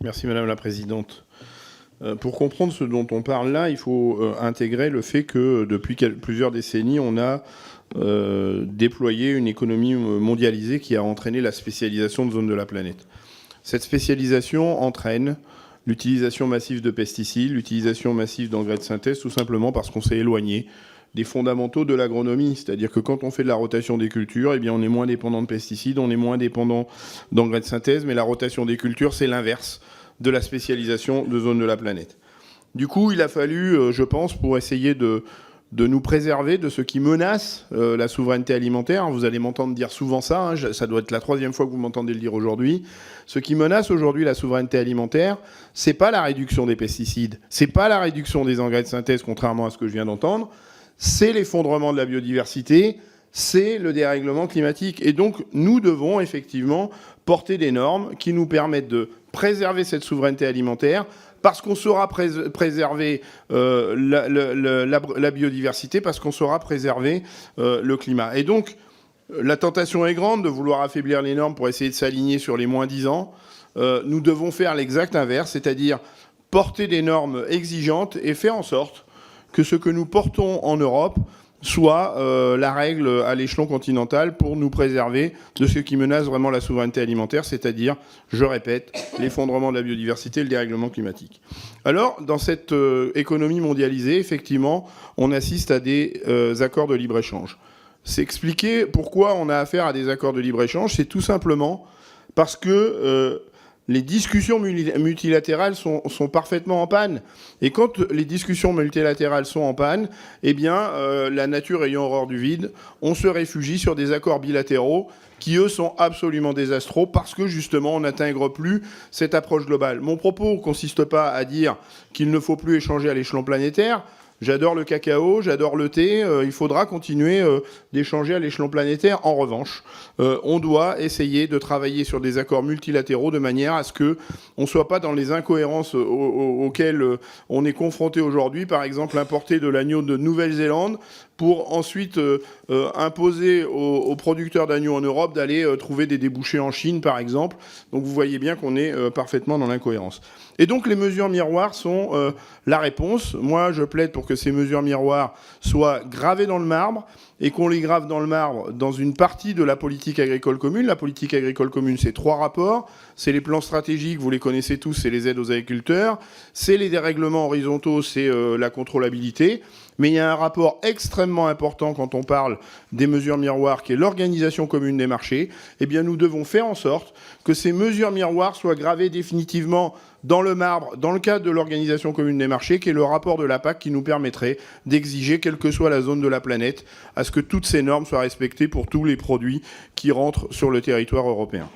Merci Madame la Présidente. Pour comprendre ce dont on parle là, il faut intégrer le fait que depuis plusieurs décennies, on a déployé une économie mondialisée qui a entraîné la spécialisation de zones de la planète. Cette spécialisation entraîne l'utilisation massive de pesticides, l'utilisation massive d'engrais de synthèse, tout simplement parce qu'on s'est éloigné des fondamentaux de l'agronomie. C'est-à-dire que quand on fait de la rotation des cultures, eh bien on est moins dépendant de pesticides, on est moins dépendant d'engrais de synthèse, mais la rotation des cultures, c'est l'inverse de la spécialisation de zones de la planète. Du coup, il a fallu, je pense, pour essayer de nous préserver de ce qui menace la souveraineté alimentaire. Vous allez m'entendre dire souvent ça, hein, ça doit être la troisième fois que vous m'entendez le dire aujourd'hui. Ce qui menace aujourd'hui la souveraineté alimentaire, c'est pas la réduction des pesticides, c'est pas la réduction des engrais de synthèse, contrairement à ce que je viens d'entendre, c'est l'effondrement de la biodiversité, c'est le dérèglement climatique. Et donc, nous devons effectivement porter des normes qui nous permettent de préserver cette souveraineté alimentaire, parce qu'on saura préserver la biodiversité, parce qu'on saura préserver le climat. Et donc, la tentation est grande de vouloir affaiblir les normes pour essayer de s'aligner sur les moins 10 ans. Nous devons faire l'exact inverse, c'est-à-dire porter des normes exigeantes et faire en sorte que ce que nous portons en Europe soit la règle à l'échelon continental pour nous préserver de ce qui menace vraiment la souveraineté alimentaire, c'est-à-dire, je répète, l'effondrement de la biodiversité et le dérèglement climatique. Alors, dans cette économie mondialisée, effectivement, on assiste à des accords de libre-échange. C'est expliquer pourquoi on a affaire à des accords de libre-échange, c'est tout simplement parce que les discussions multilatérales sont parfaitement en panne. Et quand les discussions multilatérales sont en panne, eh bien, la nature ayant horreur du vide, on se réfugie sur des accords bilatéraux qui, eux, sont absolument désastreux parce que, justement, on n'intègre plus cette approche globale. Mon propos ne consiste pas à dire qu'il ne faut plus échanger à l'échelon planétaire. J'adore le cacao, j'adore le thé, il faudra continuer d'échanger à l'échelon planétaire. En revanche, on doit essayer de travailler sur des accords multilatéraux de manière à ce qu'on ne soit pas dans les incohérences auxquelles on est confronté aujourd'hui. Par exemple, importer de l'agneau de Nouvelle-Zélande pour ensuite imposer aux producteurs d'agneaux en Europe d'aller trouver des débouchés en Chine, par exemple. Donc vous voyez bien qu'on est parfaitement dans l'incohérence. Et donc les mesures miroirs sont la réponse. Moi, je plaide pour que ces mesures miroirs soient gravées dans le marbre et qu'on les grave dans le marbre dans une partie de la politique agricole commune. La politique agricole commune, c'est 3 rapports. C'est les plans stratégiques, vous les connaissez tous, c'est les aides aux agriculteurs. C'est les dérèglements horizontaux, c'est la contrôlabilité. Mais il y a un rapport extrêmement important quand on parle des mesures miroirs, qui est l'organisation commune des marchés. Eh bien, nous devons faire en sorte que ces mesures miroirs soient gravées définitivement dans le marbre, dans le cadre de l'organisation commune des marchés, qui est le rapport de la PAC qui nous permettrait d'exiger, quelle que soit la zone de la planète, à ce que toutes ces normes soient respectées pour tous les produits qui rentrent sur le territoire européen.